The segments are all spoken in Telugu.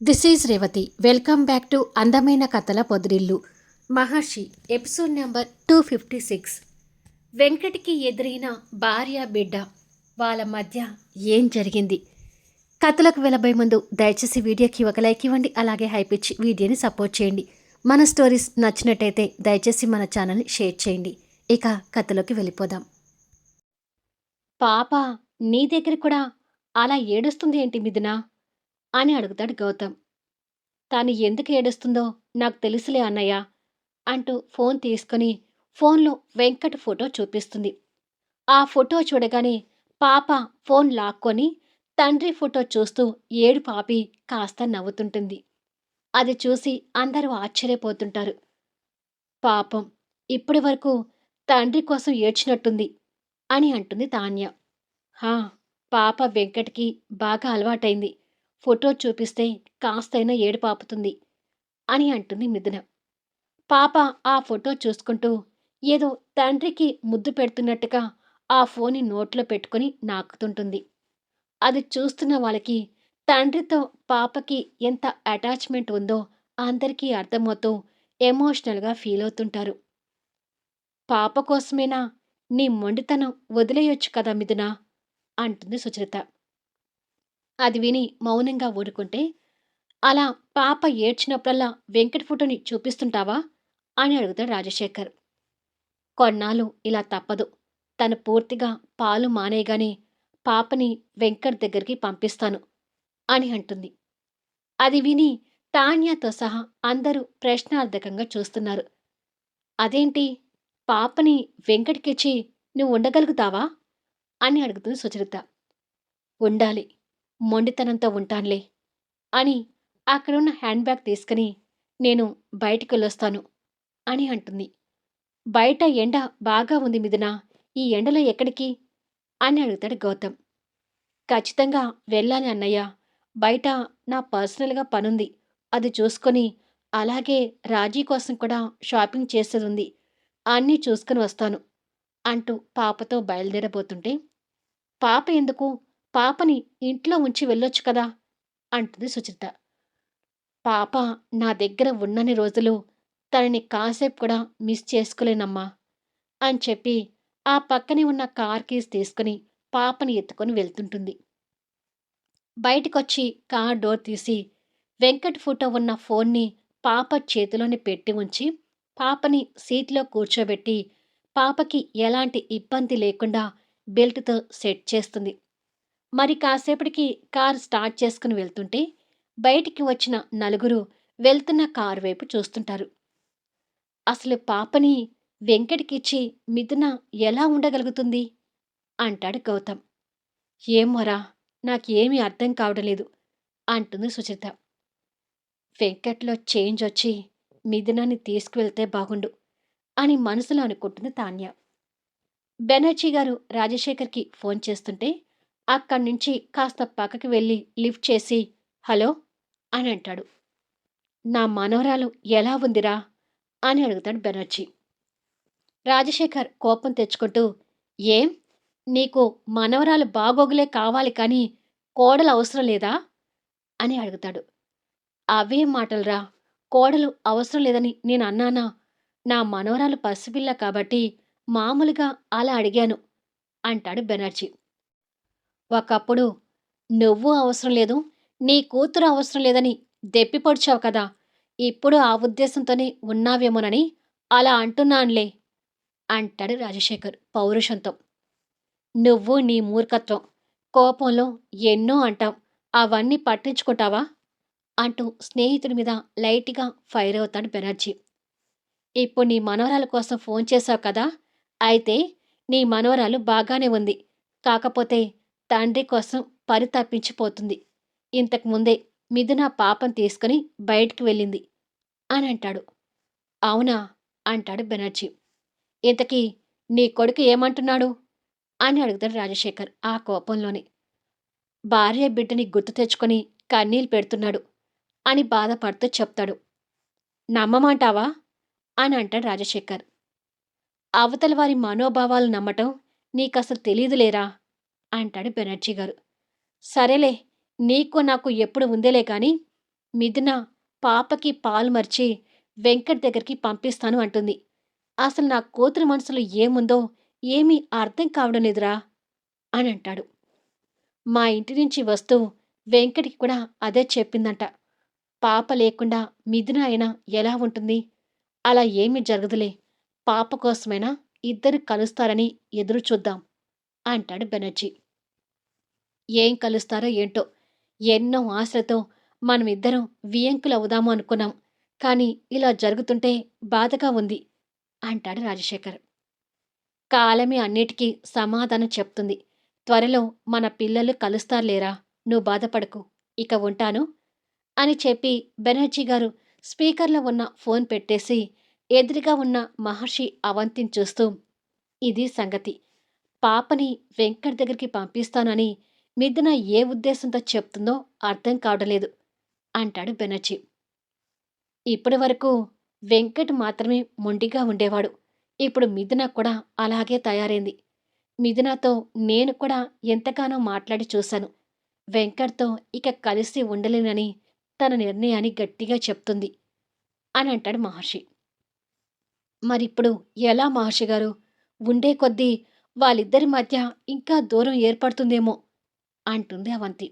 This is Revathi. Welcome back to అందమైన కథల పొదిరిల్లు. మహర్షి ఎపిసోడ్ నెంబర్ 256. వెంకటికి ఎదురైన భార్య బిడ్డ వాళ్ళ మధ్య ఏం జరిగింది? కథలకు వెళ్ళబోయే ముందు దయచేసి వీడియోకి ఒక లైక్ ఇవ్వండి, అలాగే హైప్ ఇచ్చి వీడియోని సపోర్ట్ చేయండి. మన స్టోరీస్ నచ్చినట్టయితే దయచేసి మన ఛానల్ని షేర్ చేయండి. ఇక కథలోకి వెళ్ళిపోదాం. పాప నీ దగ్గర కూడా అలా ఏడుస్తుంది ఏంటి మిథునా అని అడుగుతాడు గౌతమ్. తాను ఎందుకు ఏడుస్తుందో నాకు తెలుసులే అన్నయ్య అంటూ ఫోన్ తీసుకుని ఫోన్లో వెంకట్ ఫోటో చూపిస్తుంది. ఆ ఫోటో చూడగానే పాప ఫోన్ లాక్కొని తండ్రి ఫోటో చూస్తూ ఏడు పాపి కాస్త నవ్వుతుంటుంది. అది చూసి అందరూ ఆశ్చర్యపోతుంటారు. పాపం ఇప్పటి వరకు తండ్రి కోసం ఏడ్చినట్టుంది అని అంటుంది తాన్య. హా, పాప వెంకట్కి బాగా అలవాటైంది. ఫోటో చూపిస్తే కాస్తైనా ఏడుపాపుతుంది అని అంటుంది మిథున. పాప ఆ ఫోటో చూసుకుంటూ ఏదో తండ్రికి ముద్దు పెడుతున్నట్టుగా ఆ ఫోన్ని నోట్లో పెట్టుకుని నాకుతుంటుంది. అది చూస్తున్న వాళ్ళకి తండ్రితో పాపకి ఎంత అటాచ్మెంట్ ఉందో అందరికీ అర్థమవుతూ ఎమోషనల్గా ఫీల్ అవుతుంటారు. పాప కోసమేనా నీ మొండితనం వదిలేయొచ్చు కదా మిథున అంటుంది సుచరిత. అది విని మౌనంగా ఊరుకుంటే, అలా పాప ఏడ్చినప్పుడల్లా వెంకట్ ఫోటోని చూపిస్తుంటావా అని అడుగుతాడు రాజశేఖర్. కొన్నాళ్ళు ఇలా తప్పదు. తను పూర్తిగా పాలు మానేయగానే పాపని వెంకట్ దగ్గరికి పంపిస్తాను అని అంటుంది. అది విని తాన్యాతో సహా అందరూ ప్రశ్నార్థకంగా చూస్తున్నారు. అదేంటి, పాపని వెంకట్కిచ్చి నువ్వు ఉండగలుగుతావా అని అడుగుతుంది సుచరిత. ఉండాలి, మొండితనంతో ఉంటాన్లే అని అక్కడున్న హ్యాండ్ బ్యాగ్ తీసుకుని నేను బయటికెళ్ళొస్తాను అని అంటుంది. బయట ఎండ బాగా ఉంది మిథునా, ఈ ఎండలో ఎక్కడికి అని అడుగుతాడు గౌతమ్. ఖచ్చితంగా వెళ్ళాలి అన్నయ్య, బయట నా పర్సనల్గా పనుంది, అది చూసుకొని అలాగే రాజీ కోసం కూడా షాపింగ్ చేసేదుంది, అన్నీ చూసుకుని వస్తాను అంటూ పాపతో బయలుదేరబోతుంటే, పాప ఎందుకు, పాపని ఇంట్లో ఉంచి వెళ్ళొచ్చు కదా అంటుంది సుచిత్ర. పాప నా దగ్గర ఉన్నన్ని రోజులు తనని కాసేపు కూడా మిస్ చేసుకోలేనమ్మా అని చెప్పి ఆ పక్కనే ఉన్న కార్ కీస్ తీసుకుని పాపని ఎత్తుకొని వెళ్తుంటుంది. బయటికొచ్చి కార్ డోర్ తీసి వెంకట్ ఫోటో ఉన్న ఫోన్ని పాప చేతిలోనే పెట్టి ఉంచి పాపని సీట్లో కూర్చోబెట్టి పాపకి ఎలాంటి ఇబ్బంది లేకుండా బెల్ట్తో సెట్ చేస్తుంది. మరి కాసేపటికి కార్ స్టార్ట్ చేసుకుని వెళ్తుంటే బయటికి వచ్చిన నలుగురు వెళ్తున్న కారు వైపు చూస్తుంటారు. అసలు పాపని వెంకట్కిచ్చి మిథున ఎలా ఉండగలుగుతుంది అంటాడు గౌతమ్. ఏమోరా, నాకేమీ అర్థం కావడం లేదు అంటుంది సుచిత. వెంకట్లో చేంజ్ వచ్చి మిథునాన్ని తీసుకువెళ్తే బాగుండు అని మనసులో అనుకుంటుంది తాన్య. బెనర్జీ గారు రాజశేఖర్కి ఫోన్ చేస్తుంటే అక్కడి నుంచి కాస్త పక్కకి వెళ్ళి లిఫ్ట్ చేసి హలో అని అంటాడు. నా మనవరాలు ఎలా ఉందిరా అని అడుగుతాడు బెనర్జీ. రాజశేఖర్ కోపం తెచ్చుకుంటూ, ఏం, నీకు మనవరాలు బాగోగులే కావాలి కానీ కోడలు అవసరం లేదా అని అడుగుతాడు. అవే మాటలురా, కోడలు అవసరం లేదని నేను అన్నానా? నా మనవరాలు పసిపిల్ల కాబట్టి మామూలుగా అలా అడిగాను అంటాడు బెనర్జీ. ఒకప్పుడు నువ్వు అవసరం లేదు, నీ కూతురు అవసరం లేదని దెప్పిపొడిచావు కదా, ఇప్పుడు ఆ ఉద్దేశంతోనే ఉన్నావేమోనని అలా అంటున్నానులే అంటాడు రాజశేఖర్ పౌరుషంతో. నువ్వు నీ మూర్ఖత్వం, కోపంలో ఎన్నో అంటాం, అవన్నీ పట్టించుకుంటావా అంటూ స్నేహితుడి మీద లైట్గా ఫైర్ అవుతాడు బెనర్జీ. ఇప్పుడు నీ మనవరాల కోసం ఫోన్ చేశావు కదా, అయితే నీ మనవరాలు బాగానే ఉంది, కాకపోతే తండ్రి కోసం పరితపించిపోతుంది. ఇంతకుముందే మిథున పాపం తీసుకుని బయటికి వెళ్ళింది అని అంటాడు. అవునా అంటాడు బెనర్జీ. ఇంతకీ నీ కొడుకు ఏమంటున్నాడు అని అడుగుతాడు రాజశేఖర్ ఆ కోపంలోనే. భార్య బిడ్డని గుర్తు తెచ్చుకొని కన్నీళ్ళు పెడుతున్నాడు అని బాధపడుతూ చెప్తాడు. నమ్మమంటావా అని అంటాడు రాజశేఖర్. అవతల వారి మనోభావాలు నమ్మటం నీకసలు తెలీదులేరా అంటాడు బెనర్జీ గారు. సరేలే, నీకు నాకు ఎప్పుడు ఉందేలే కాని మిథున పాపకి పాలు మర్చి వెంకట్ దగ్గరికి పంపిస్తాను అంటుంది. అసలు నా కూతురి మనసులో ఏముందో ఏమీ అర్థం కావడం లేదురా అని అంటాడు. మా ఇంటి నుంచి వస్తూ వెంకట్‌కి కూడా అదే చెప్పిందంట. పాప లేకుండా మిథున అయినా ఎలా ఉంటుంది? అలా ఏమీ జరగదులే. పాప కోసమైనా ఇద్దరు కలుస్తారని ఎదురు చూద్దాం అంటాడు బెనర్జీ. ఏం కలుస్తారో ఏంటో! ఎన్నో ఆశలతో మనమిద్దరం వియంకులవుదాము అనుకున్నాం. కానీ ఇలా జరుగుతుంటే బాధగా ఉంది అంటాడు రాజశేఖర్. కాలమే అన్నిటికీ సమాధానం చెప్తుంది. త్వరలో మన పిల్లలు కలుస్తారులేరా! నువ్వు బాధపడకు. ఇక ఉంటాను అని చెప్పి బెనర్జీ గారు స్పీకర్లో ఉన్న ఫోన్ పెట్టేసి ఎదురుగా ఉన్న మహర్షి అవంతిని చూస్తూ ఇది సంగతి. పాపని వెంకట్ దగ్గరికి పంపిస్తానని మిథున ఏ ఉద్దేశంతో చెప్తుందో అర్థం కావడంలేదు అంటాడు బెనర్జీ. ఇప్పటి వరకు వెంకట్ మాత్రమే మొండిగా ఉండేవాడు. ఇప్పుడు మిథున కూడా అలాగే తయారైంది. మిథునతో నేను కూడా ఎంతగానో మాట్లాడి చూశాను. వెంకట్‌తో ఇక కలిసి ఉండలేనని తన నిర్ణయాన్ని గట్టిగా చెప్తుంది అని అంటాడు మహర్షి. మరిప్పుడు ఎలా మహర్షి గారు? ఉండే కొద్దీ వాళ్ళిద్దరి మధ్య ఇంకా దూరం ఏర్పడుతుందేమో అంటుంది అవంతి.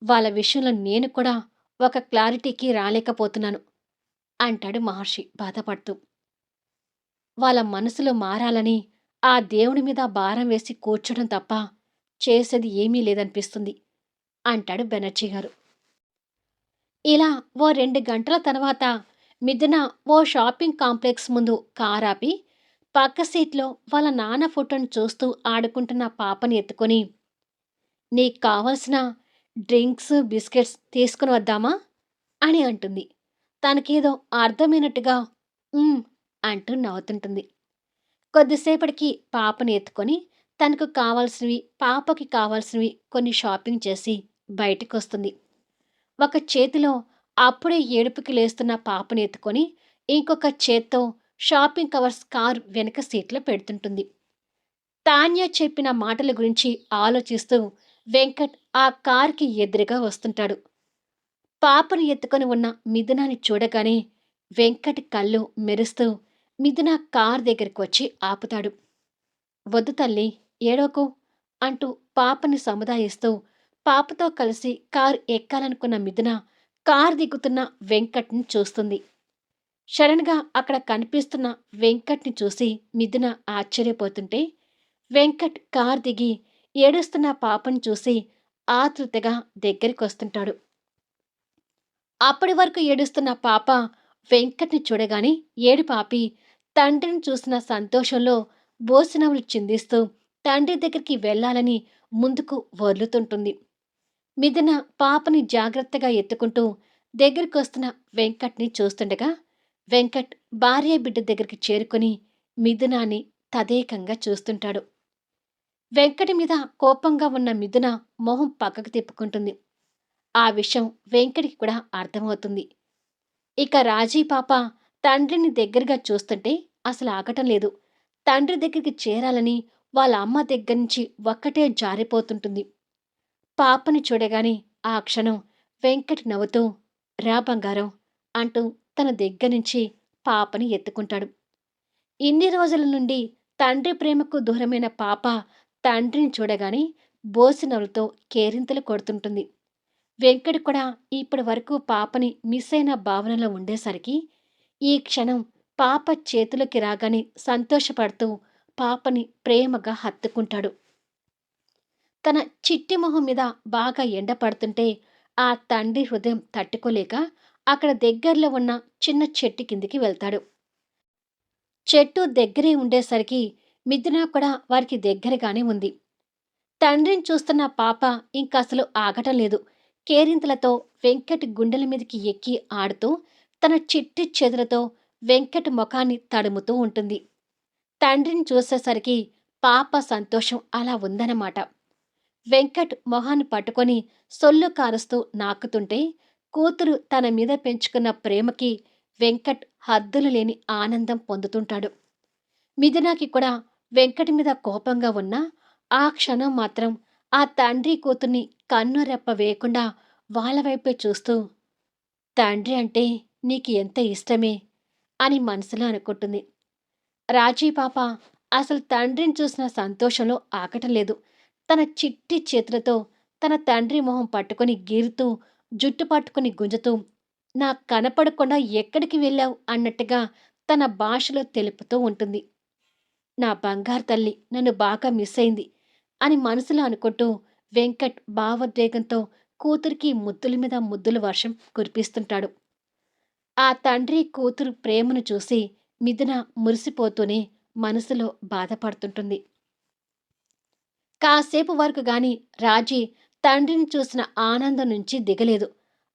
వాళ్ళ విషయంలో నేను కూడా ఒక క్లారిటీకి రాలేకపోతున్నాను అంటాడు మహర్షి బాధపడుతూ. వాళ్ళ మనసులు మారాలని ఆ దేవుడి మీద భారం వేసి కూర్చోడం తప్ప చేసేది ఏమీ లేదనిపిస్తుంది అంటాడు బెనర్జీ గారు. ఇలా ఓ 2 గంటల తర్వాత మిథున ఓ షాపింగ్ కాంప్లెక్స్ ముందు కారాపి పక్క సీట్లో వాళ్ళ నాన్న ఫోటోను చూస్తూ ఆడుకుంటున్న పాపని ఎత్తుకొని నీకు కావలసిన డ్రింక్స్ బిస్కెట్స్ తీసుకుని వద్దామా అని అంటుంది. తనకేదో అర్థమైనట్టుగా "ఉమ్" అంటూ నవ్వుతుంటుంది. కొద్దిసేపటికి పాపని ఎత్తుకొని తనకు కావాల్సినవి పాపకి కావాల్సినవి కొన్ని షాపింగ్ చేసి బయటికొస్తుంది. ఒక చేతిలో అప్పుడే ఏడుపుకి లేస్తున్న పాపని ఎత్తుకొని ఇంకొక చేత్తో షాపింగ్ కవర్స్ కార్ వెనక సీట్లో పెడుతుంటుంది. తాన్య చెప్పిన మాటల గురించి ఆలోచిస్తూ వెంకట్ ఆ కార్‌కి ఎదురుగా వస్తుంటాడు. పాపను ఎత్తుకొని ఉన్న మిథునాని చూడగానే వెంకట్ కళ్ళు మెరుస్తూ మిథున కార్ దగ్గరకొచ్చి ఆపుతాడు. వద్దు తల్లి ఏడోకు అంటూ పాపని సముదాయిస్తూ పాపతో కలిసి కారు ఎక్కాలనుకున్న మిథున కార్ దిగుతున్న వెంకట్ని చూస్తుంది. సడన్‌గా అక్కడ కనిపిస్తున్న వెంకట్‌ని చూసి మిథున ఆశ్చర్యపోతుంటే వెంకట్ కార్ దిగి ఏడుస్తున్న పాపను చూసి ఆతృతగా దగ్గరికొస్తుంటాడు. అప్పటి వరకు ఏడుస్తున్న పాప వెంకట్‌ని చూడగానే ఏడుపు ఆపి తండ్రిని చూసిన సంతోషంలో బోసినవ్వులు చిందిస్తూ తండ్రి దగ్గరికి వెళ్ళాలని ముందుకు వర్లుతుంటుంది. మిథున పాపని జాగ్రత్తగా ఎత్తుకుంటూ దగ్గరికొస్తున్న వెంకట్‌ని చూస్తుండగా వెంకట్ భార్య బిడ్డ దగ్గరికి చేరుకొని మిథునాని తదేకంగా చూస్తుంటాడు. వెంకటి మీద కోపంగా ఉన్న మిథున మొహం పక్కకు తిప్పుకుంటుంది. ఆ విషయం వెంకటికి కూడా అర్థమవుతుంది. ఇక రాజీ పాప తండ్రిని దగ్గరగా చూస్తుంటే అసలు ఆగటం లేదు. తండ్రి దగ్గరికి చేరాలని వాళ్ళ అమ్మ దగ్గర నుంచి ఒక్కటే జారిపోతుంటుంది. పాపని చూడగానే ఆ క్షణం వెంకట్ నవ్వుతూ రా బంగారం అంటూ తన దగ్గర నుంచి పాపని ఎత్తుకుంటాడు. ఇన్ని రోజుల నుండి తండ్రి ప్రేమకు దూరమైన పాప తండ్రిని చూడగానే బోసినవ్వులతో కేరింతలు కొడుతుంటుంది. వెంకట్ కూడా ఇప్పటి వరకు పాపని మిస్ అయిన భావనలో ఉండేసరికి ఈ క్షణం పాప చేతులకి రాగానే సంతోషపడుతూ పాపని ప్రేమగా హత్తుకుంటాడు. తన చిట్టి మొహం మీద బాగా ఎండ పడుతుంటే ఆ తండ్రి హృదయం తట్టుకోలేక అక్కడ దగ్గరలో ఉన్న చిన్న చెట్టు కిందికి వెళ్తాడు. చెట్టు దగ్గరే ఉండేసరికి మిథున కూడా వారికి దగ్గరగానే ఉంది. తండ్రిని చూస్తున్న పాప ఇంకసలు ఆగటం లేదు. కేరింతలతో వెంకట్ గుండెల మీదకి ఎక్కి ఆడుతూ తన చిట్టి చేతులతో వెంకట్ ముఖాన్ని తడుముతూ ఉంటుంది. తండ్రిని చూసేసరికి పాప సంతోషం అలా ఉందన్నమాట. వెంకట్ మొహాన్ని పట్టుకొని సొల్లు కారుస్తూ నాకుతుంటే కూతురు తన మీద పెంచుకున్న ప్రేమకి వెంకట్ హద్దులు లేని ఆనందం పొందుతుంటాడు. మిథునాకి కూడా వెంకట్ మీద కోపంగా ఉన్నా ఆ క్షణం మాత్రం ఆ తండ్రి కూతుర్ని కన్ను రెప్ప వేయకుండా వాళ్ళ వైపే చూస్తూ తండ్రి అంటే నీకు ఎంత ఇష్టమే అని మనసులో అనుకుంటుంది. రాజీ పాప అసలు తండ్రిని చూసిన సంతోషంలో ఆగటం లేదు. తన చిట్టి చేతులతో తన తండ్రి మొహం పట్టుకొని గీరుతూ, జుట్టు పట్టుకొని గుంజుతూ, నాకు కనపడకుండా ఎక్కడికి వెళ్ళావు అన్నట్టుగా తన భాషలో తెలుపుతూ ఉంటుంది. నా బంగారు తల్లి నన్ను బాగా మిస్ అయింది అని మనసులో అనుకుంటూ వెంకట్ భావోద్వేగంతో కూతురికి ముద్దుల మీద ముద్దుల వర్షం కురిపిస్తుంటాడు. ఆ తండ్రి కూతురు ప్రేమను చూసి మిథున మురిసిపోతూనే మనసులో బాధపడుతుంటుంది. కాసేపు వరకు గాని రాజీ తండ్రిని చూసిన ఆనందం నుంచి దిగలేదు.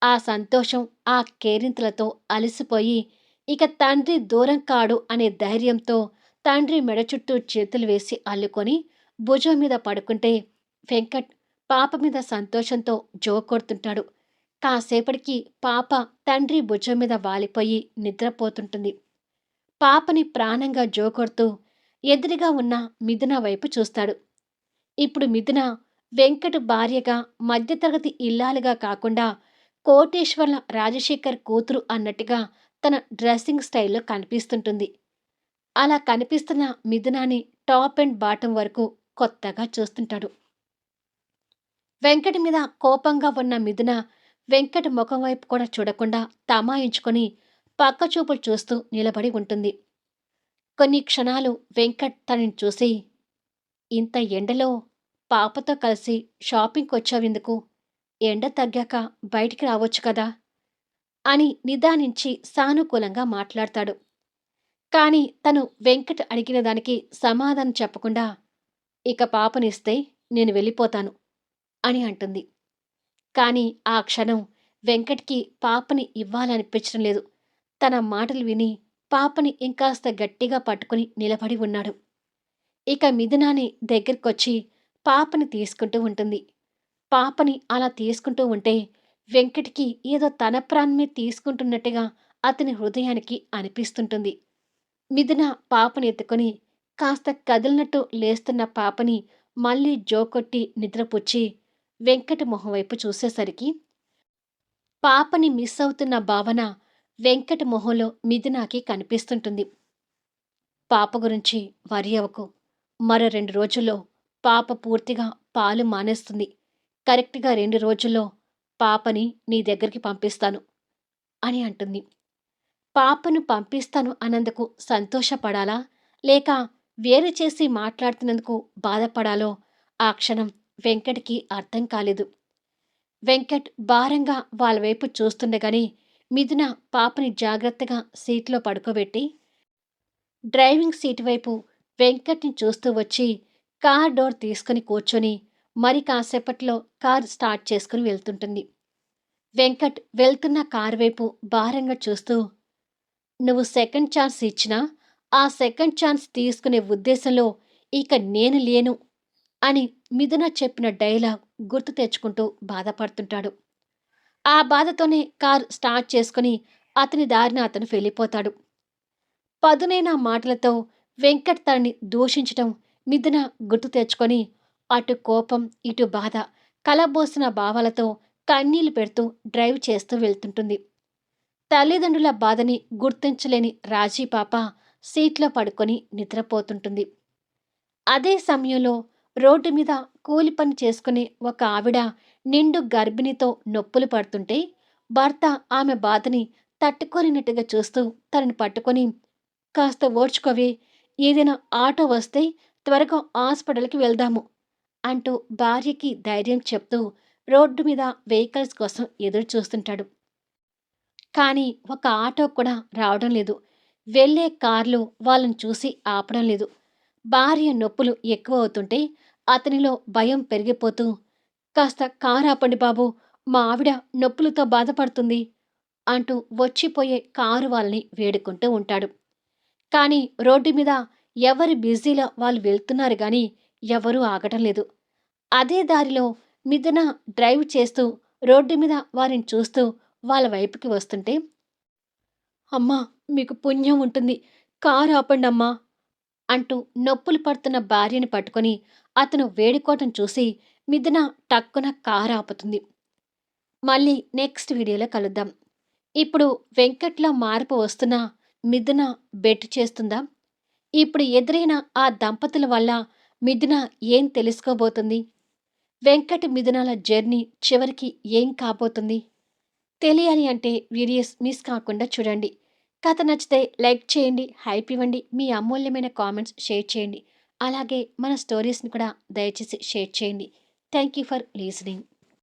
ఆ సంతోషం, ఆ కేరింతలతో అలసిపోయి ఇక తండ్రి దూరం కాడు అనే ధైర్యంతో తండ్రి మెడ చుట్టూ చేతులు వేసి అల్లుకొని భుజం మీద పడుకుంటే వెంకట్ పాప మీద సంతోషంతో జోకొడుతుంటాడు. కాసేపటికి పాప తండ్రి భుజం మీద వాలిపోయి నిద్రపోతుంటుంది. పాపని ప్రాణంగా జోకొడుతూ ఎదురుగా ఉన్న మిథున వైపు చూస్తాడు. ఇప్పుడు మిథున వెంకట్ భార్యగా, మధ్యతరగతి ఇల్లాలుగా కాకుండా కోటేశ్వర్ల రాజశేఖర్ కూతురు అన్నట్టుగా తన డ్రెస్సింగ్ స్టైల్లో కనిపిస్తుంటుంది. అలా కనిపిస్తున్న మిథునాని టాప్ అండ్ బాటం వరకు కొత్తగా చూస్తుంటాడు. వెంకట్ మీద కోపంగా ఉన్న మిథున వెంకట్ ముఖం వైపు కూడా చూడకుండా తమాయించుకొని పక్కచూపులు చూస్తూ నిలబడి ఉంటుంది. కొన్ని క్షణాలు వెంకట్ తనని చూసి, ఇంత ఎండలో పాపతో కలిసి షాపింగ్‌కొచ్చావెందుకు? ఎండ తగ్గాక బయటికి రావచ్చు కదా! అని నిదానించి సానుకూలంగా మాట్లాడతాడు. కానీ తను వెంకట్ అడిగిన దానికి సమాధానం చెప్పకుండా, ఇక పాపనిస్తే నేను వెళ్ళిపోతాను అని అంటుంది. కానీ ఆ క్షణం వెంకట్‌కి పాపని ఇవ్వాలనిపించడం లేదు. తన మాటలు విని పాపని ఇంకాస్త గట్టిగా పట్టుకుని నిలబడి ఉన్నాడు. ఇక మిథునాని దగ్గరకొచ్చి పాపని తీసుకుంటూ ఉంటుంది. పాపని అలా తీసుకుంటూ ఉంటే వెంకట్‌కి ఏదో తన ప్రాణమే తీసుకుంటున్నట్టుగా అతని హృదయానికి అనిపిస్తుంటుంది. మిథున పాపని ఎత్తుకొని కాస్త కదిలినట్టు లేస్తున్న పాపని మళ్ళీ జోకొట్టి నిద్రపుచ్చి వెంకట మొహం వైపు చూసేసరికి పాపని మిస్ అవుతున్న భావన వెంకట మొహంలో మిథునాకి కనిపిస్తుంటుంది. పాప గురించి వరి అవ్వకు. మరో 2 రోజుల్లో పాప పూర్తిగా పాలు మానేస్తుంది. కరెక్ట్‌గా 2 రోజుల్లో పాపని నీ దగ్గరికి పంపిస్తాను అని అంటుంది. పాపను పంపిస్తాను అన్నందుకు సంతోషపడాలా? లేక వేరు చేసి మాట్లాడుతున్నందుకు బాధపడాలో ఆ క్షణం వెంకట్‌కి అర్థం కాలేదు. వెంకట్ భారంగా వాళ్ళ వైపు చూస్తుండగానే మిథున పాపని జాగ్రత్తగా సీట్లో పడుకోబెట్టి డ్రైవింగ్ సీటు వైపు వెంకట్‌ని చూస్తూ వచ్చి కార్ డోర్ తీసుకుని కూర్చొని మరి కాసేపట్లో కార్ స్టార్ట్ చేసుకుని వెళ్తుంటుంది. వెంకట్ వెళ్తున్న కారు వైపు భారంగా చూస్తూ, నువ్వు సెకండ్ ఛాన్స్ ఇచ్చినా ఆ సెకండ్ ఛాన్స్ తీసుకునే ఉద్దేశంలో ఇక నేను లేను అని మిథున చెప్పిన డైలాగ్ గుర్తు తెచ్చుకుంటూ బాధపడుతుంటాడు. ఆ బాధతోనే కారు స్టార్ట్ చేసుకుని అతని దారిన అతను వెళ్ళిపోతాడు. పదునైన మాటలతో వెంకట్ తనని దూషించటం మిథున గుర్తు తెచ్చుకొని అటు కోపం, ఇటు బాధ కలబోసిన భావాలతో కన్నీళ్లు పెడుతూ డ్రైవ్ చేస్తూ వెళ్తుంటుంది. తల్లిదండ్రుల బాధని గుర్తించలేని రాజీ పాప సీట్లో పడుకొని నిద్రపోతుంటుంది. అదే సమయంలో రోడ్డు మీద కూలి పని చేసుకునే ఒక ఆవిడ నిండు గర్భిణితో నొప్పులు పడుతుంటే భర్త ఆమె బాధని తట్టుకోలేనట్టుగా చూస్తూ తనని పట్టుకొని, కాస్త ఓర్చుకోవే, ఏదైనా ఆటో వస్తే త్వరగా హాస్పిటల్‌కి వెళ్దాము అంటూ భార్యకి ధైర్యం చెప్తూ రోడ్డు మీద వెహికల్స్ కోసం ఎదురు చూస్తుంటాడు. కానీ ఒక ఆటో కూడా రావడం లేదు. వెళ్ళే కార్లు వాళ్ళని చూసి ఆపడం లేదు. భార్య నొప్పులు ఎక్కువ అవుతుంటే అతనిలో భయం పెరిగిపోతూ, కాస్త కారు ఆపండి బాబు, మా ఆవిడ నొప్పులతో బాధపడుతుంది అంటూ వచ్చిపోయే కారు వాళ్ళని వేడుకుంటూ ఉంటాడు. కానీ రోడ్డు మీద ఎవరి బిజీలో వాళ్ళు వెళ్తున్నారు గాని ఎవరూ ఆగటం లేదు. అదే దారిలో మిథున డ్రైవ్ చేస్తూ రోడ్డు మీద వారిని చూస్తూ వాళ్ళ వైపుకి వస్తుంటే, అమ్మా మీకు పుణ్యం ఉంటుంది, కారు ఆపండమ్మా అంటూ నొప్పులు పడుతున్న భార్యని పట్టుకొని అతను వేడుకోవటం చూసి మిథున టక్కున కారు ఆపుతుంది. మళ్ళీ నెక్స్ట్ వీడియోలో కలుద్దాం. ఇప్పుడు వెంకట్‌లో మార్పు వస్తున్నా మిథున బెట్ చేస్తుందా? ఇప్పుడు ఎదురైన ఆ దంపతుల వల్ల మిథున ఏం తెలుసుకోబోతుంది? వెంకట్, మిథునాల జర్నీ చివరికి ఏం కాబోతుంది? తెలియాలి అంటే వీడియోస్ మిస్ కాకుండా చూడండి. కథ నచ్చితే లైక్ చేయండి, హైప్ ఇవ్వండి, మీ అమూల్యమైన కామెంట్స్ షేర్ చేయండి. అలాగే మన స్టోరీస్‌ని కూడా దయచేసి షేర్ చేయండి. Thank you for listening.